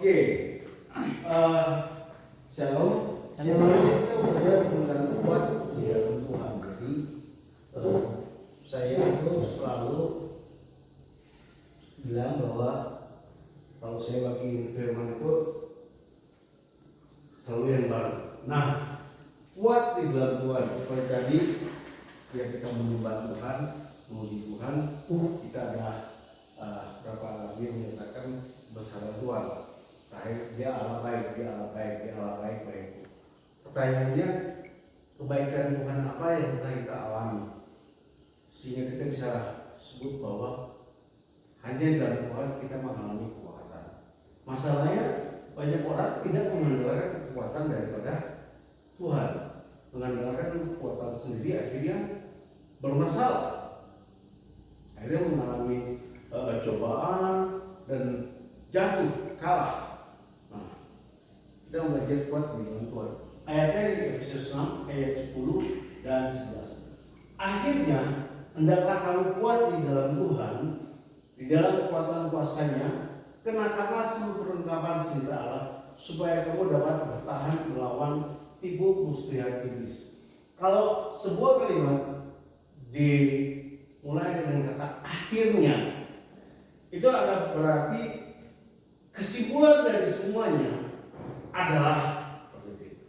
Oke, Shalom. Kita belajar tentang kuat di dalam Tuhan. Jadi saya itu selalu bilang bahwa kalau saya bagi firman itu selalu yang baru. Nah, kuat di dalam Tuhan seperti tadi yang kita menyembah Tuhan, memuji Tuhan, kita ada berapa lagi yang menyatakan besar Tuhan. Dia Allah baik, dia Allah baik, dia Allah baik. Pertanyaannya, kebaikan Tuhan apa yang kita alami sehingga kita bisa sebut bahwa hanya dalam Tuhan kita mengalami kekuatan. Masalahnya banyak orang tidak mengandalkan kekuatan daripada Tuhan, mengandalkan kekuatan sendiri, akhirnya bermasalah, akhirnya mengalami cobaan dan jatuh, kalah. Kita belajar kuat di dalam Tuhan. Ayatnya di Efesus 6 ayat 10 dan 11. Akhirnya hendaklah kamu kuat di dalam Tuhan, di dalam kekuatan kuasanya, kenakanlah seluruh perlengkapan senjata Allah, supaya kamu dapat bertahan melawan tipu muslihat iblis. Kalau sebuah kalimat dimulai dengan kata akhirnya, itu ada berarti kesimpulan dari semuanya adalah seperti itu.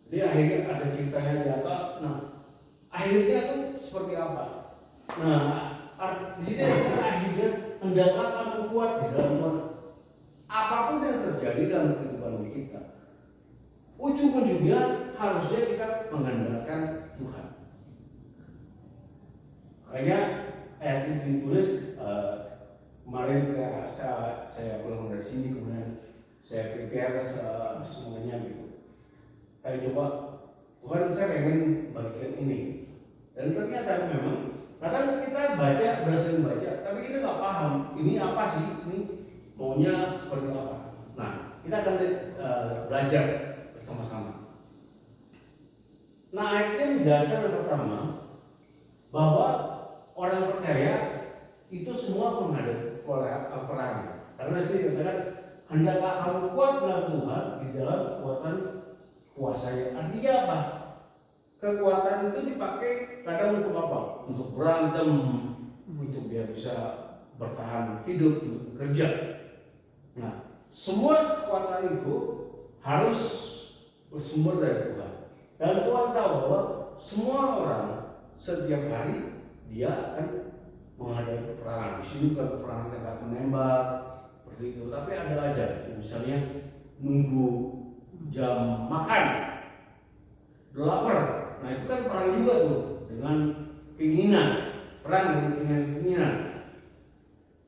Jadi akhirnya ada ceritanya di atas. Nah, akhirnya itu seperti apa? Nah, di sini ada akhirnya hendaklah kamu kuat di dalam Tuhan. Apapun yang terjadi dalam kehidupan kita, ujung-ujungnya harusnya kita mengandalkan Tuhan. Makanya ayat ini ditulis kemarin saya pulang dari sini, kemudian saya prepare semuanya gitu. Saya coba, Tuhan saya pengen bagikan ini. Dan ternyata memang kadang kita berhasil baca, tapi kita nggak paham ini apa sih, ini maunya seperti apa. Nah, kita akan belajar bersama-sama. Nah, ayatnya menjelaskan yang pertama bahwa orang percaya itu semua menghadapi perang. Karena sih katakan hendaklah kamu kuat dalam Tuhan, di dalam kekuatan kuasanya. Artinya apa? Kekuatan itu dipakai kadang untuk apa? Untuk berantem, untuk biar bisa bertahan hidup, untuk bekerja. Nah, semua kekuatan itu harus bersumber dari Tuhan. Dan Tuhan tahu bahwa semua orang setiap hari dia akan menghadapi peperangan. Di sini bukan peperangan tembak menembak seperti itu, tapi ada aja. Misalnya nunggu jam makan, lapar. Nah itu kan perang juga tuh dengan keinginan, perang dengan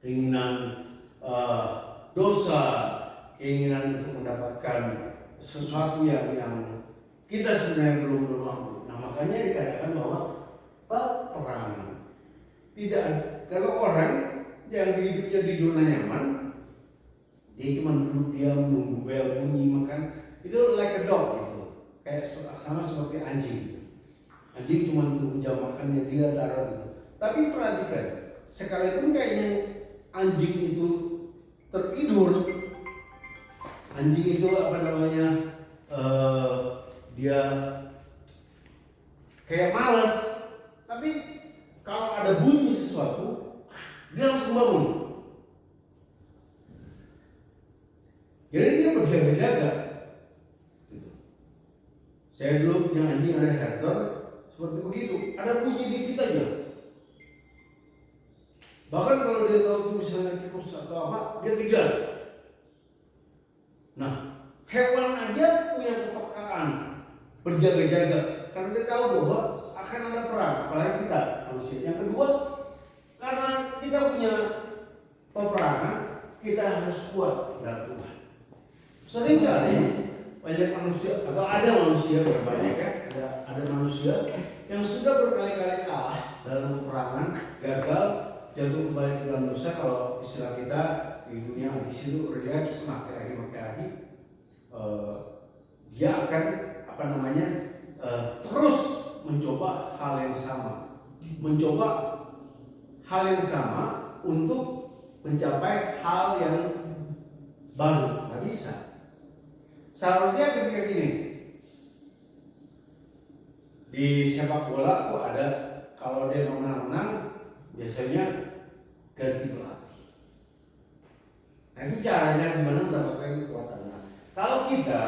keinginan dosa, keinginan untuk mendapatkan sesuatu yang kita sebenarnya belum mampu. Nah makanya dikatakan bahwa peperangan tidak. Kalau orang yang hidupnya di zona nyaman, dia cuma duduk diam nunggu bel bunyi makan, itu like a dog gitu, kayak sama seperti anjing. Anjing cuma tunggu jam makannya dia taruh gitu. Tapi perhatikan, sekalipun kayaknya anjing itu tertidur, anjing itu dia kayak malas, tapi kalau ada bunyi sesuatu dia langsung bangun. Jadi dia berjaga-jaga. Saya dulu punya anjing, ada herder seperti begitu. Ada bunyi dikit aja. Bahkan kalau dia tahu itu misalnya tikus atau apa, dia kejar. Nah, hewan aja punya kepekaan berjaga-jaga karena dia tahu bahwa akan ada perang, apalagi kita manusia. Yang kedua, karena kita punya peperangan, kita harus kuat dalam Tuhan. Seringkali banyak manusia, atau ada manusia berbanyak ya, ada manusia yang sudah berkali-kali kalah dalam peperangan, gagal, jatuh kembali ke dalam dosa. Kalau istilah kita di dunia ambisi itu relapse, makai lagi, dia akan terus mencoba hal yang sama, untuk mencapai hal yang baru, nggak bisa. Seharusnya ketika gini, di sepak bola kok ada kalau dia mau menang biasanya ganti pelatih. Nah itu caranya gimana mendapatkan kekuatan. Nah, kalau kita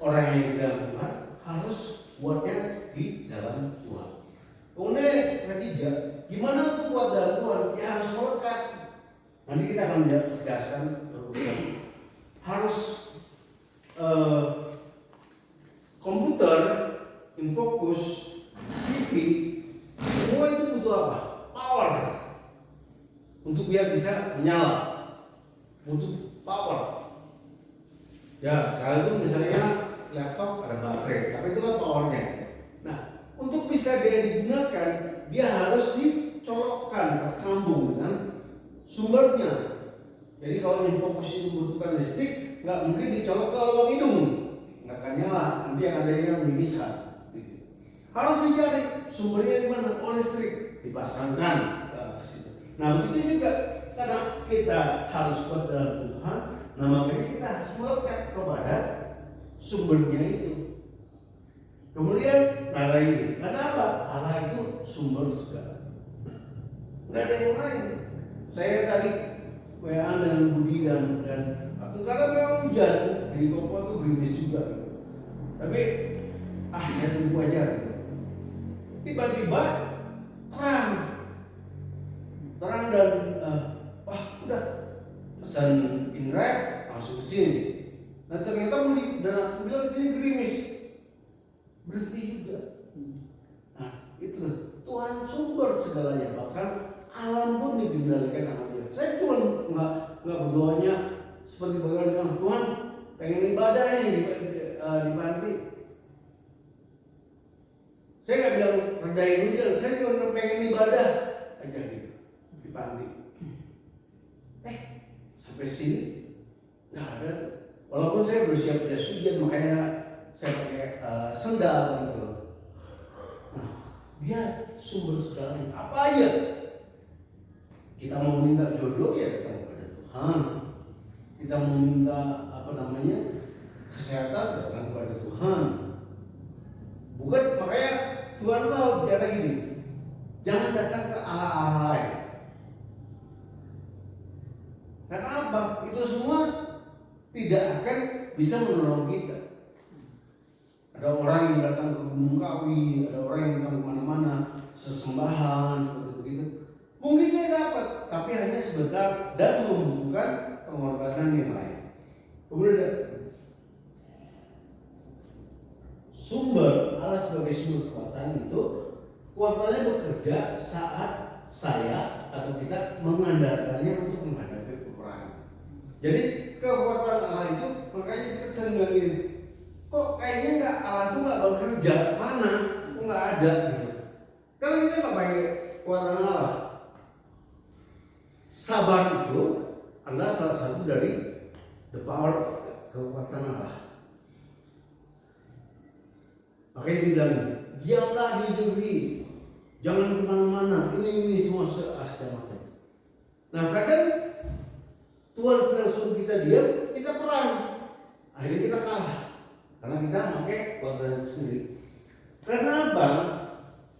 orang yang di dalam Tuhan harus kuatnya di dalam Tuhan. Kemudian ketiga, gimana untuk kuat dalam Tuhan? Ya harus melekat. Nanti kita akan menjelaskan harus komputer, infocus, TV, semua itu butuh apa? Power untuk biar bisa menyala, butuh power. Ya, sekalipun misalnya laptop ada baterai, tapi itu kan powernya. Nah, untuk bisa dia digunakan, dia harus dicolokkan, tersambung dengan sumbernya. Jadi kalau infocus itu membutuhkan listrik, nggak mungkin dicolok ke lubang hidung, nggak akan nyala. Nanti yang ada yang bisa. Harus dicari sumbernya di mana? Oh, listrik dipasangkan ke situ. Nah begitu juga karena kita harus kuat dalam Tuhan. Nah makanya kita harus melekat kepada sumbernya itu. Kemudian Allah ini, kenapa? Allah itu sumber segala. Nggak ada yang lain. Saya tadi WA dengan Budi dan kadang memang hujan di Papua itu gerimis juga. Tapi saya tunggu aja. Gitu. Tiba-tiba terang dan udah pesan InDrive masuk ke sini. Nah ternyata Budi dan aku bilang di sini gerimis, berhenti juga. Nah itu Tuhan sumber segalanya, bahkan alam pun dikendalikan sama Dia. Saya cuma nggak berdoanya seperti bagaimana Tuhan pengen ibadah nih di panti. Saya nggak bilang redain hujan, saya cuma pengen ibadah aja gitu di panti. Sampai sini nggak ada. Walaupun saya bersiap jas hujan, makanya saya pakai sendal gitu. Nah, Dia sumber segalanya. Apa aja? Kita mau minta jodoh ya kita kepada Tuhan. Kita mau minta kesehatan datang kepada Tuhan. Bukan, makanya Tuhan tahu bicara gini, jangan datang ke Allah-Allah lain. Karena apa? Itu semua tidak akan bisa menolong kita. Ada orang yang datang ke Gunung Kawi, ada orang yang datang kemana-mana, sesembahan seperti begitu. Mungkin dia dapat, tapi hanya sebentar dan membutuhkan pengorbanan yang lain. Kemudian sumber, Allah sebagai sumber kekuatan itu, kekuatannya bekerja saat saya atau kita mengandalkannya untuk menghadapi peperangan. Jadi kekuatan Allah itu, makanya kita sering bilang gini, kok kayaknya Allah itu nggak bekerja, mana? Kok nggak ada gitu. Karena kita nggak pakai kekuatan Allah. Sabar itu adalah salah satu dari the power of kekuatan Allah. Makanya dia bilang, diamlah di negeri, jangan kemana-mana, ini semua segala. Nah kadang Tuhan sedang suruh kita diam, kita perang, akhirnya kita kalah, karena kita pakai kekuatan itu sendiri. Karena apa?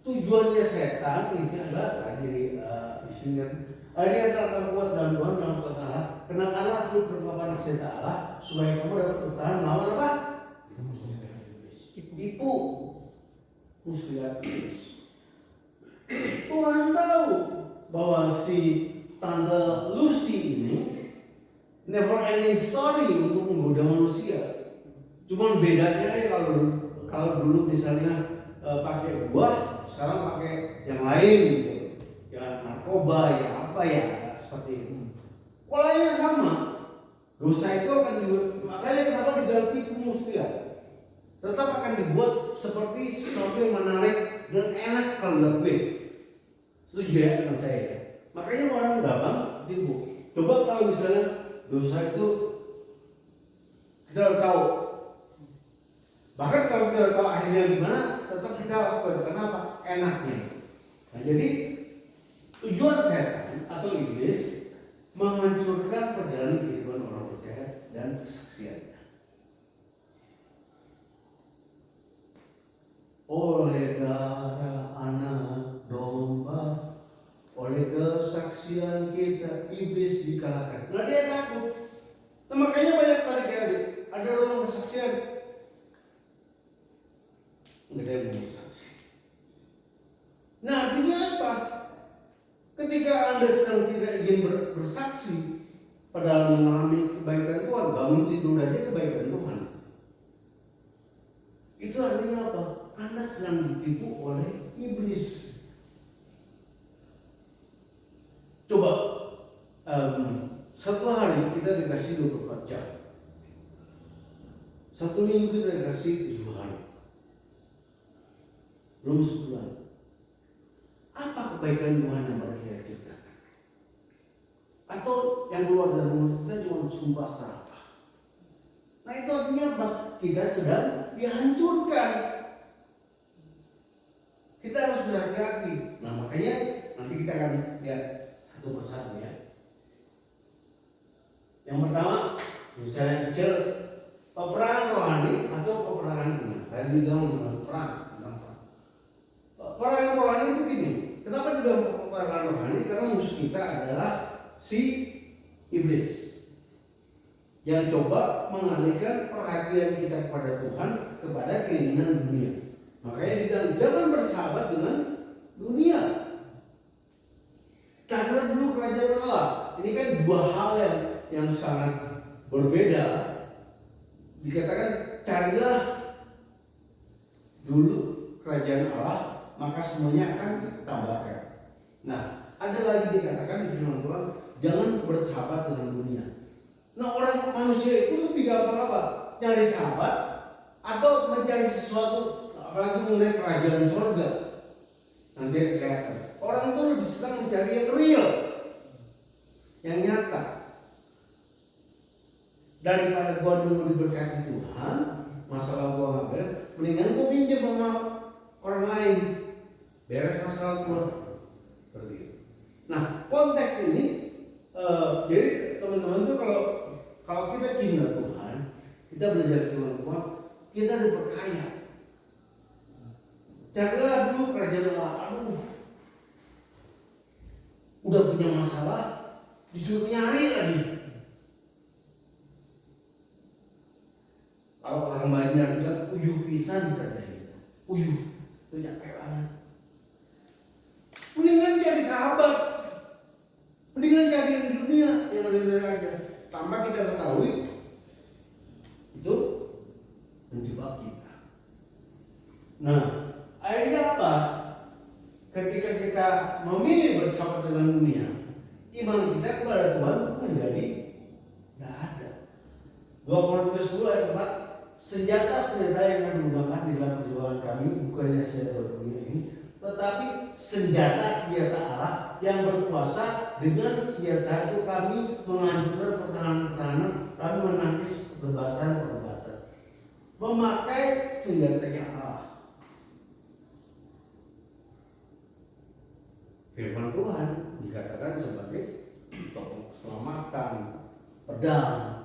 Tujuannya setan ini adalah tadi di sini dia akan kuat dalam Tuhan dalam kekuatan Allah. Kenakanlah seluruh perkapanan senjata Allah supaya kamu dapat bertahan melawan apa? Tipu muslihat. Tuhan tahu bahwa si Tante Lucy ini never ending story untuk menggoda manusia. Cuman bedanya ya kalau dulu misalnya pakai buah, sekarang pakai yang lain gitu. Ya narkoba, ya apa ya seperti itu. Polanya sama. Dosa itu akan dibuat, makanya kenapa dibilang tipu muslihat. Tetap akan dibuat seperti sesuatu yang menarik dan enak kalau dilakuin. Setuju ya dengan saya? Makanya orang gampang tipu. Coba kalau misalnya dosa itu kita udah tahu. Bahkan kalau kita udah tahu akhirnya gimana, tetap kita lakukan. Kenapa? Enaknya. Nah jadi tujuan setan atau iblis menghancurkan perjalanan kehidupan orang percaya dan kesaksiannya. Oleh darah anak domba, oleh kesaksian kita, iblis dikalahkan. Nah, dia takut. Nah, makanya banyak kali ada orang bersaksian, nggak ada yang bersaksi. Nah, artinya apa? Ketika Anda sedang tidak ingin bersaksi, padahal mengalami kebaikan Tuhan, bangun tidur aja kebaikan Tuhan. Itu artinya apa? Anda sedang ditipu oleh iblis. Coba satu hari kita dikasih 24 jam, satu minggu kita dikasih 7 hari, belum sebulan. Apa kebaikan Tuhan yang pada kita ceritakan? Atau yang keluar dari mulut kita cuma sumpah serapah? Nah, itu artinya apa? Kita sedang dihancurkan. Kita harus berhati-hati. Nah, makanya nanti kita akan lihat satu persatu ya. Yang pertama, misalnya kecil, peperangan rohani atau peperangan iman. Tadi bilang dengan perang. Peperangan rohani itu gini. Kenapa dibilang peperangan rohani? Karena musuh kita adalah si iblis yang coba mengalihkan perhatian kita kepada Tuhan kepada keinginan dunia. Makanya dibilang jangan bersahabat dengan dunia. Carilah dulu kerajaan Allah. Ini kan dua hal yang sangat berbeda. Dikatakan carilah dulu kerajaan Allah, maka semuanya akan ditambahkan. Nah, ada lagi dikatakan di firman Tuhan, jangan bersahabat dengan dunia. Nah, orang manusia itu lebih gampang apa? Nyari sahabat atau mencari sesuatu, apalagi mengenai kerajaan surga. Nanti kelihatan. Orang itu lebih senang mencari yang real, yang nyata. Daripada gua dulu diberkati Tuhan, masalah gua nggak beres, mendingan gua pinjam sama orang lain, beres masalah gua. Seperti itu. Nah, konteks ini, jadi teman-teman tuh kalau kita cinta Tuhan, kita belajar firman Tuhan, kita diperkaya. Carilah dulu kerajaan Allah. Aduh, udah punya masalah, disuruh nyari lagi. Kalau orang banyak bilang uyuh pisan katanya, uyuh itu capek banget. Mendingan jadi sahabat, mendingan jadi yang di dunia yang benar aja. Tanpa kita ketahui itu menjebak kita. Nah, akhirnya apa? Ketika kita memilih bersahabat dengan dunia, iman kita kepada Tuhan menjadi tidak ada. 2 Korintus 10 ayat 4, senjata-senjata yang kami gunakan di dalam perjuangan kami bukannya senjata dunia ini, tetapi senjata-senjata Allah yang berkuasa. Dengan senjata itu kami menghancurkan pertahanan-pertahanan, kami menangkis perdebatan-perdebatan, memakai senjatanya Allah. Firman Tuhan dikatakan sebagai topeng keselamatan, pedang.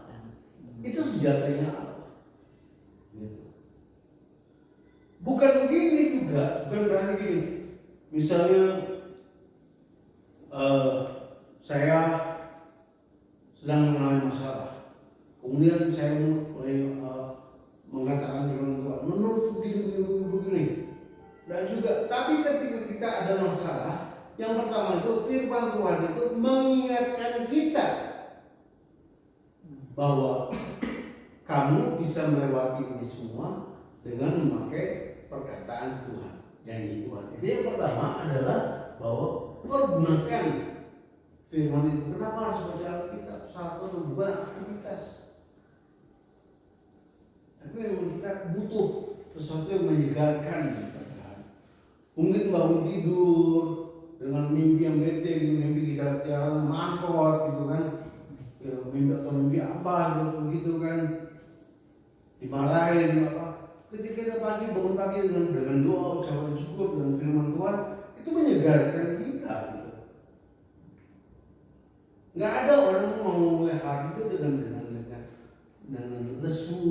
Itu senjatanya Allah. Gitu. Bukan begini juga, bukan berarti gini. Misalnya saya sedang mengalami masalah, kemudian saya mulai mengatakan firman Tuhan, menurut begini. Dan juga, tapi ketika kita ada masalah, yang pertama itu firman Tuhan itu mengingatkan kita bahwa kamu bisa melewati ini semua dengan memakai perkataan Tuhan, janji Tuhan. Jadi yang pertama adalah bahwa pergunakan firman itu. Kenapa harus baca Alkitab? Satu bukan aktivitas, tapi memang kita butuh sesuatu yang menyegarkan. Mungkin bangun tidur dengan mimpi yang bete gitu, mimpi kita jalan mangkot gitu kan, mimpi atau mimpi apa gitu kan, dimarahin apa. Ketika kita bangun pagi dengan doa, ucapan syukur dan firman Tuhan, itu menyegarkan kita gitu. Nggak ada orang mau mulai hari itu dengan dengan lesu,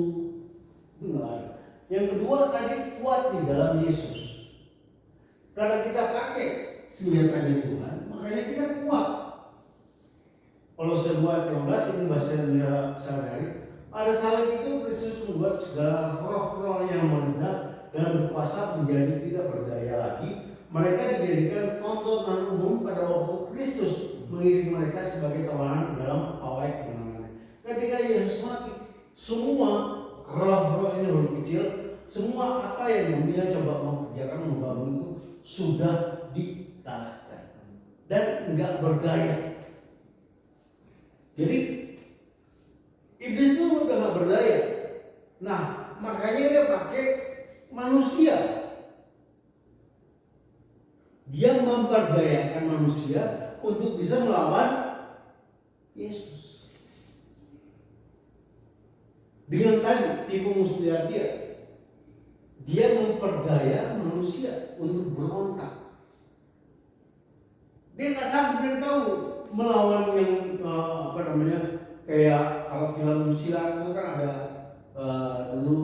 itu nggak ada. Yang kedua tadi kuat di dalam Yesus. Karena kita pakai senjatanya Tuhan, makanya kita kuat. Kolose 2:13 ini bahasa Indonesia sehari-hari. Pada salib itu Kristus membuat segala roh-roh yang meledak dan berkuasa menjadi tidak berdaya lagi. Mereka dijadikan tontonan umum pada waktu Kristus mengirim mereka sebagai tawanan dalam pawai kemenangan. Ketika Yesus mati, semua roh-roh ini huruf kecil, semua apa yang dia coba mengerjakan membangun itu sudah dikalahkan dan enggak berdaya. Jadi iblis itu udah enggak berdaya. Nah, makanya dia pakai manusia. Dia memperdayakan manusia untuk bisa melawan Yesus. Dengan tadi tipu muslihat dia memperdaya manusia untuk berontak. Dia nggak sampai tahu melawan yang kayak kalau film silat itu kan ada dulu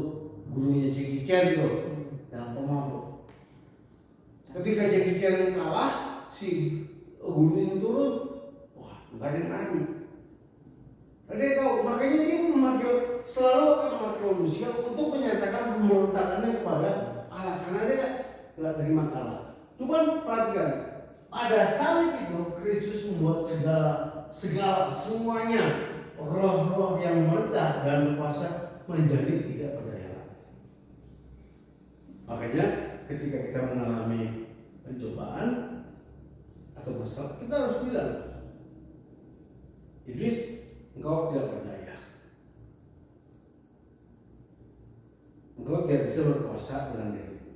gurunya Jackie Chan tuh yang pemabuk. Ketika Jackie Chan kalah, si gurunya turun, wah nggak ada yang berani. Dia tahu, makanya dia selalu akan memakai manusia untuk menyatakan pemberontakannya kepada Allah, karena dia nggak terima kalah. Cuman perhatikan, pada salib itu Kristus membuat segala semuanya roh-roh yang meledak dan berkuasa menjadi tidak berdaya lagi. Makanya ketika kita mengalami pencobaan atau masalah, kita harus bilang, iblis, engkau tidak berdaya. Engkau tidak bisa berkuasa dalam dirimu,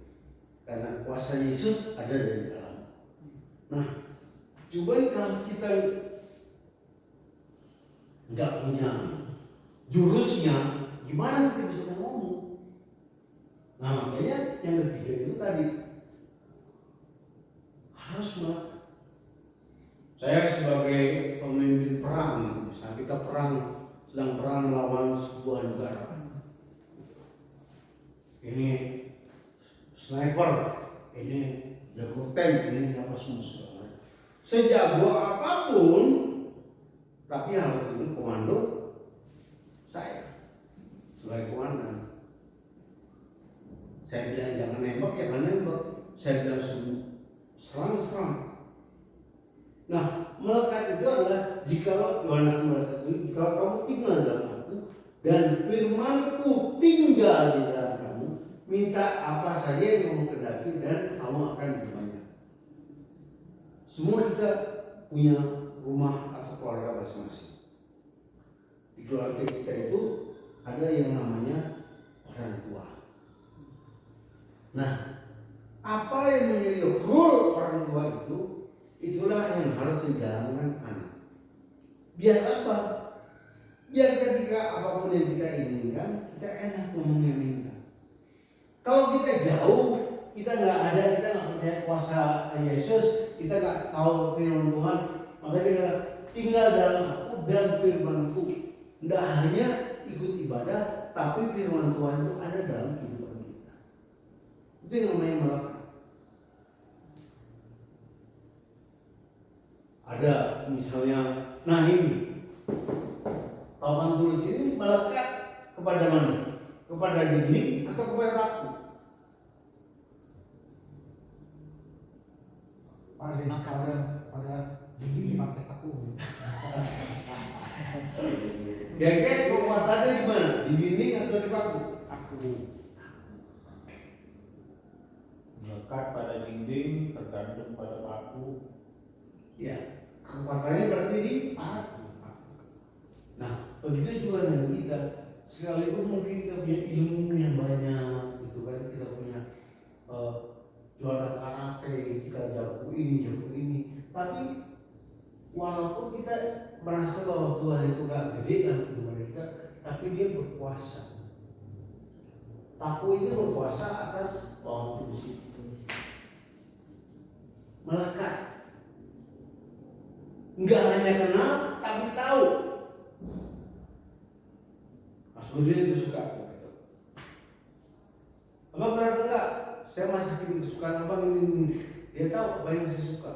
karena kuasa Yesus ada di dalam. Nah, coba kalau kita nggak punya jurusnya, gimana kita bisa ngomong? Nah, makanya yang ketiga itu tadi harus saya sebagai pemimpin perang, misalnya kita sedang perang melawan sebuah negara. Ini sniper, ini jago tank, ini apa semua. Sejago apapun, tapi harus dengan komando saya sebagai komandan. Saya bilang jangan nembak, ya jangan nembak. Saya bilang serang. Nah, melekat itu adalah jikalau Yohanes 11:1, jikalau kamu tinggal dalam aku dan firmanku tinggal di dalam kamu, minta apa saja yang kamu kehendaki dan kamu akan diberinya. Semua kita punya rumah atau keluarga masing-masing. Di keluarga kita itu ada yang namanya orang tua. Nah, apa yang menjadi role orang tua itu, itulah yang harus dijalankan anak. Biar apa? Biar ketika apapun yang kita inginkan, kita enak ngomongnya minta. Kalau kita jauh, kita nggak percaya kuasa Yesus, kita nggak tahu firman Tuhan, maka kita tinggal dalam aku dan firmanku. Tidak hanya ikut ibadah, tapi firman Tuhan itu ada dalam kehidupan kita. Itu yang namanya melekat. Ada misalnya, nah ini papan tulis ini melekat kepada mana? Kepada dinding atau kepada paku? Pada dinding dipakai paku. Kira-kira kekuatannya di mana? Di dinding atau di paku? Paku. Melekat pada dinding, tergantung pada paku. Ya, kekuatannya berarti di paku. Nah, begitu juga dengan kita. Sekalipun mungkin kita punya ilmu yang banyak, gitu kan, kita punya juara karate, kita jago ini, tapi walaupun kita merasa bahwa Tuhan itu gak gede dalam kehidupan kita, tapi dia berkuasa. Paku itu berkuasa atas bawang tulis itu. Melekat. Enggak hanya kenal, tapi tahu. Pas Kemudian itu suka gitu. Abang benar enggak? Saya masakin kesukaan abang ini. Dia tahu apa yang saya suka.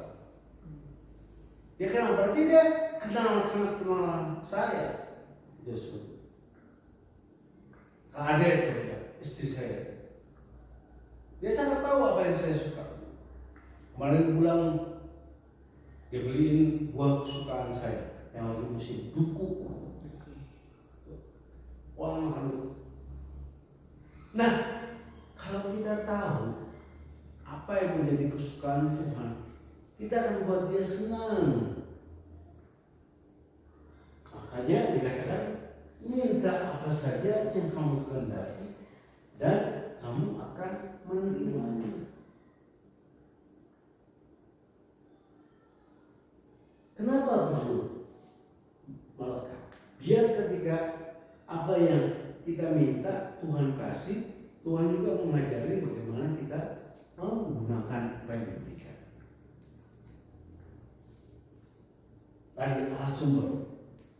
Dia kan berarti dia sangat kenal saya. Dia sebut. Ada itu ya, istri saya. Dia sangat tahu apa yang saya suka. Kemarin pulang dia beliin buah kesukaan saya yang lagi musim duku. Wah, aduh. Nah, kalau kita tahu apa yang menjadi kesukaan Tuhan, kita akan buat dia senang. Makanya dikatakan minta apa saja yang kamu kehendaki dan kamu akan menerimanya. Kenapa perlu melekat? Biar ketika apa yang kita minta Tuhan kasih, Tuhan juga mengajari bagaimana kita mau menggunakan apa yang diberikan. Tadi sumber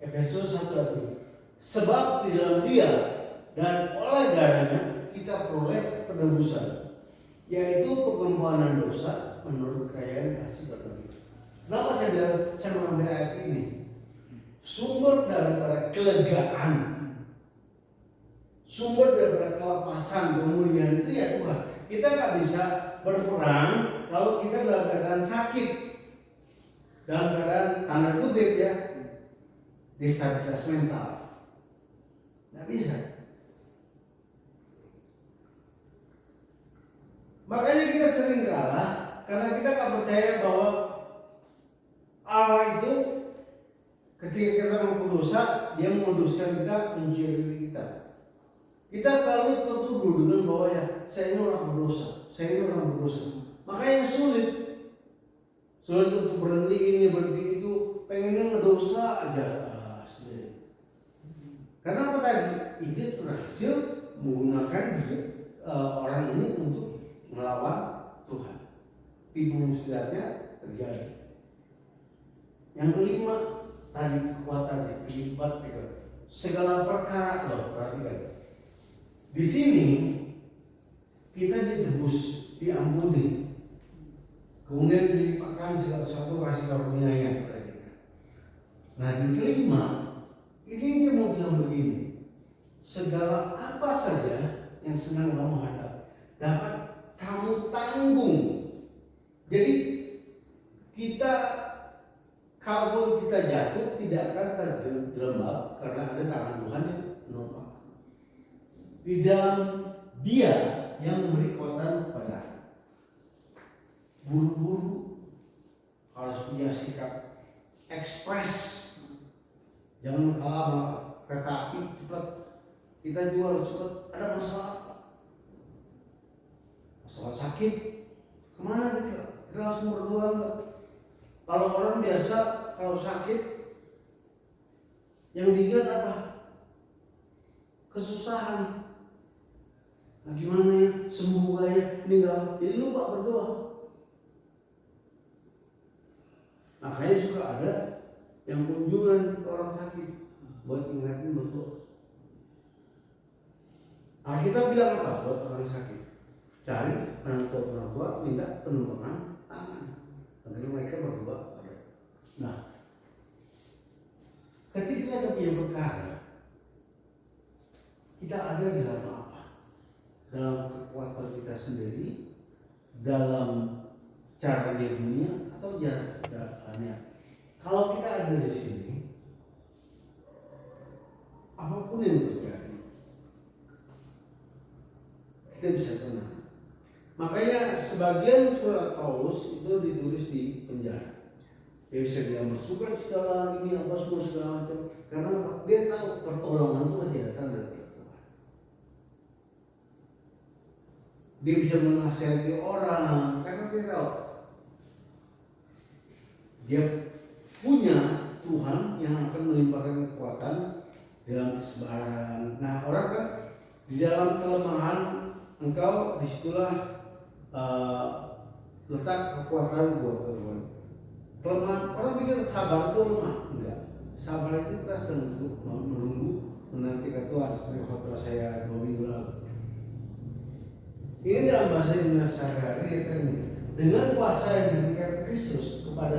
Efesus 1:3. Sebab di dalam Dia dan oleh darahnya kita peroleh penebusan, yaitu pengampunan dosa menurut kekayaan kasih Bapa kita. Kenapa saya mengambil ayat ini? Sumber daripada kelegaan, sumber daripada kelepasan, kemuliaan itu ya Tuhan. Kita nggak bisa berperang kalau kita dalam keadaan sakit, dalam keadaan tanda kutip ya, destabilitas mental. Nggak bisa. Makanya kita sering kalah karena kita nggak percaya bahwa Allah itu ketika kita mampu dosa, Dia menguduskan kita, mencuri kita. Kita selalu tertuduh dengan bahwa ya saya ini orang berdosa, saya ini orang berdosa. Makanya sulit untuk berhenti ini, berhenti itu, pengennya ngedosa aja. Karena apa tadi? Iblis berhasil menggunakan orang ini untuk melawan Tuhan. Tipu muslihatnya terjadi. Yang kelima tadi kekuatannya, Filipi 4:3. Segala perkara loh, perhatikan. Di sini kita ditebus, diampuni, kemudian dilimpahkan segala sesuatu kasih karunia-Nya kepada kita. Nah di kelima ini dia mau bilang begini, segala apa saja yang sedang kamu hadapi dapat kamu tanggung. Jadi kita kalaupun kita jatuh tidak akan terjerembab karena ada tangan Tuhan yang menopang. Di dalam Dia yang memberi kekuatan kepada buru-buru harus punya sikap ekspres, jangan kalah sama kereta api cepat. Kita juga harus cepat. Ada masalah sakit, kemana kita langsung berdoa enggak? Kalau orang biasa kalau sakit yang diingat apa? Kesusahan. Nah, gimana ya sembuh gak ya? Ini enggak, jadi lupa berdoa. Makanya suka ada yang kunjungan ke orang sakit buat ingatin berdoa. Kita bilang apa buat orang sakit? Cari orang tua minta penumpangan tangan agar mereka berdoa. Nah, ketika kita punya perkara, kita ada di dalam apa? Dalam kekuatan kita sendiri, dalam caranya dunia atau jalannya. Kalau kita ada di sini, apapun yang terjadi, kita bisa tenang. Makanya sebagian surat Paulus itu ditulis di penjara. Dia bisa bilang bersuka cita ini apa semua segala macam. Karena dia tahu pertolongan itu hanya datang dari Tuhan. Dia bisa menasihati orang karena dia tahu dia punya Tuhan yang akan melimpahkan kekuatan dalam kesabaran. Nah orang kan di dalam kelemahan engkau disitulah letak kekuatan buat Tuhan. Kelemahan orang pikir sabar itu lemah, enggak. Sabar itu kita sedang menunggu menanti ketua seperti khotbah saya 2 minggu lalu. Ini dalam bahasa Indonesia sehari-hari ya, dengan kuasa yang diberikan Kristus kepada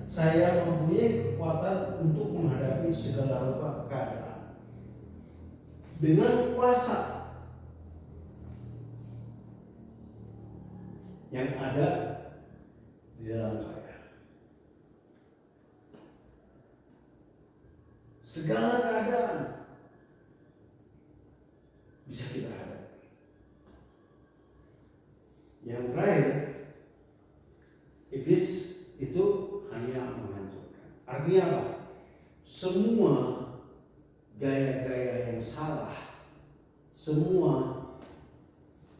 saya mempunyai kekuatan untuk menghadapi segala rupa keadaan. Dengan kuasa yang ada di dalam saya, segala keadaan bisa kita hadapi. Yang terakhir, iblis itu hanya menghancurkan. Artinya apa? Semua gaya-gaya yang salah, semua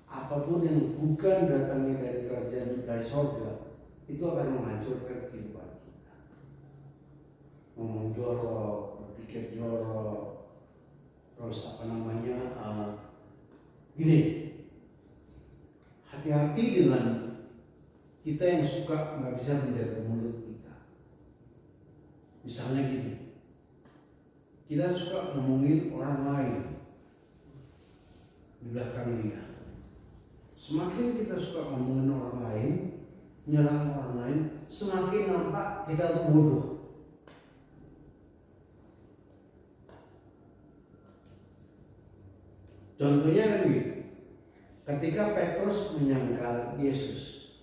apapun yang bukan datangnya dari kerajaan dari sorga, itu akan menghancurkan kehidupan kita. Ngomong jorok, berpikir jorok, terus gini. Hati-hati dengan kita yang suka nggak bisa menjaga mulut kita. Misalnya gini, kita suka ngomongin orang lain di belakang dia. Semakin kita suka ngomongin orang lain, menyerang orang lain, semakin nampak kita tuh bodoh. Contohnya kan gitu. Ketika Petrus menyangkal Yesus,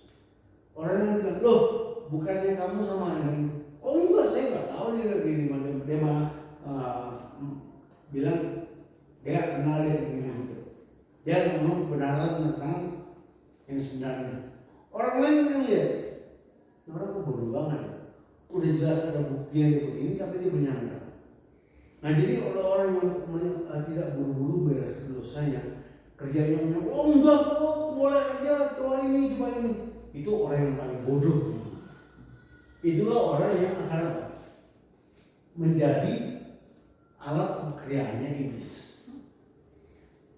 orang yang bilang, loh bukannya kamu sama ini? Oh enggak, saya nggak tahu dia gini. Dia bilang dia kenal dia begini gitu. Dia ngomong kebenaran tentang yang sebenarnya. Orang lain yang lihat, orang kok bodoh banget. Udah jelas ada bukti yang begini, tapi dia menyangkal. Nah jadi orang yang tidak buru-buru beres dosanya, kerjanya oh enggak kok, boleh aja coba ini, itu orang yang paling bodoh. Itulah orang yang akan menjadi alat pekerjaannya iblis.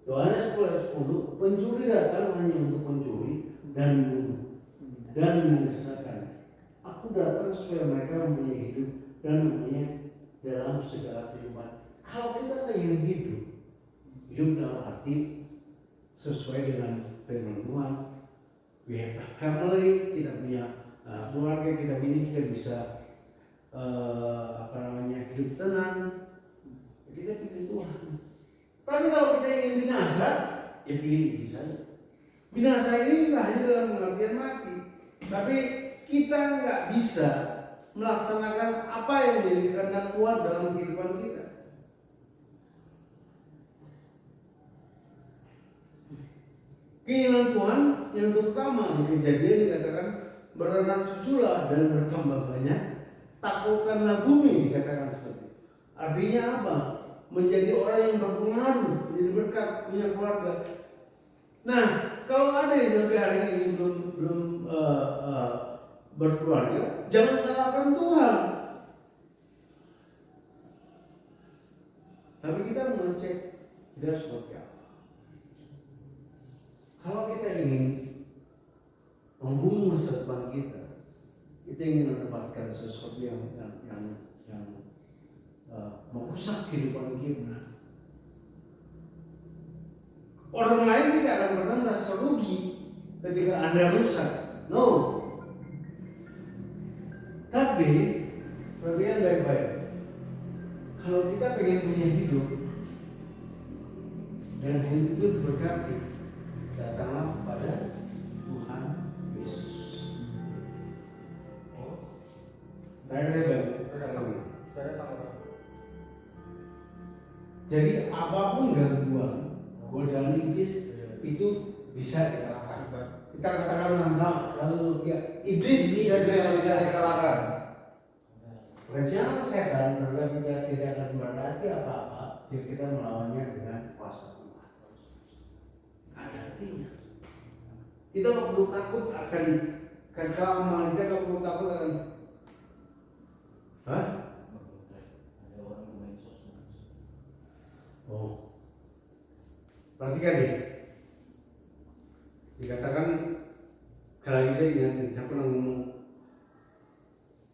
Yohanes 10:10, pencuri datang hanya untuk mencuri dan membunuh dan membinasakan. Aku datang supaya mereka mempunyai hidup dan mempunyai dalam segala kehidupan. Kalau kita ingin hidup dalam arti sesuai dengan firman Tuhan, we have a family, kita punya keluarga, kita bisa hidup tenang, kita pilih Tuhan. Tapi kalau kita ingin binasa, ya pilih iblis saja. Binasa ini tidak hanya dalam pengertian mati, tapi kita nggak bisa melaksanakan apa yang menjadi kehendak Tuhan dalam kehidupan kita. Keinginan Tuhan yang terutama di Kejadian dikatakan beranak cuculah dan bertambah banyak, taklukkanlah bumi, dikatakan seperti itu. Artinya apa? Menjadi orang yang berpengaruh, menjadi berkat, punya keluarga. Nah, kalau ada yang sampai hari ini belum berkeluarga, jangan salahkan Tuhan. Tapi kita mengecek kita seperti apa. Kalau kita ingin membunuh masa depan kita ingin mendapatkan sesuatu yang merusak kehidupan kita. Orang lain tidak akan pernah merasa rugi ketika Anda rusak. No. Tapi perhatikan baik-baik. Kalau kita ingin punya hidup dan hidup itu diberkati, datanglah kepada Tuhan Yesus. Jadi apapun gangguan, godaan iblis itu bisa dikalahkan. Kita katakan lalu ya, iblis bisa dikalahkan. Rencana setan terhadap kita tidak akan berarti apa-apa jika kita melawannya dengan kuasa Tuhan. Ada artinya. Kita nggak perlu takut akan keamanan, kita nggak perlu takut akan perhatikan deh. Dikatakan kali saya ingat, saya pernah ngomong,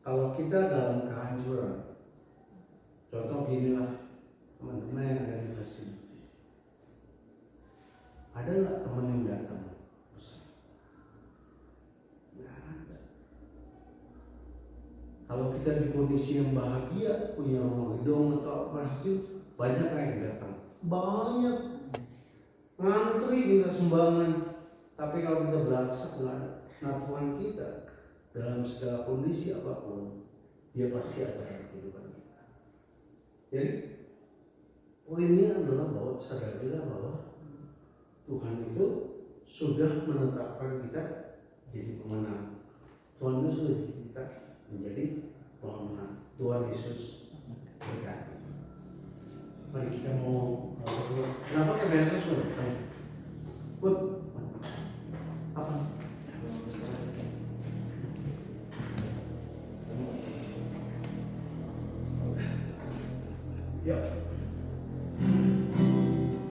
kalau kita dalam kehancuran, contoh ginilah, teman-teman yang ada di facility, ada nggak teman yang datang pesan? Nggak ada. Kalau kita di kondisi yang bahagia, punya rumah gedung atau berhasil, banyak yang datang. Banyak. Ngantri minta sumbangan. Tapi kalau kita belaksak nggak ada. Nah, Tuhan kita dalam segala kondisi apapun, Dia pasti ada dalam kehidupan kita. Jadi poinnya adalah bahwa sadarilah bahwa Tuhan itu sudah menetapkan kita jadi pemenang. Tuhan itu sudah kita menjadi pemenang. Tuhan Yesus berkati. Mari kita mau kenapa kebiasaan sudah datang? Put apa? Ya.